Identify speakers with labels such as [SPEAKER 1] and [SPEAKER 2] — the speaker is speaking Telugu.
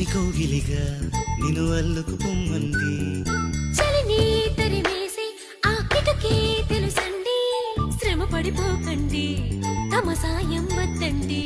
[SPEAKER 1] కౌగిలిగా నిన్ను అల్లుకు పొమ్మంది
[SPEAKER 2] చలిని తరిమేసి ఆ కిటకే తెలుసండి శ్రమ పడిపోకండి తమ సాయం వద్దండి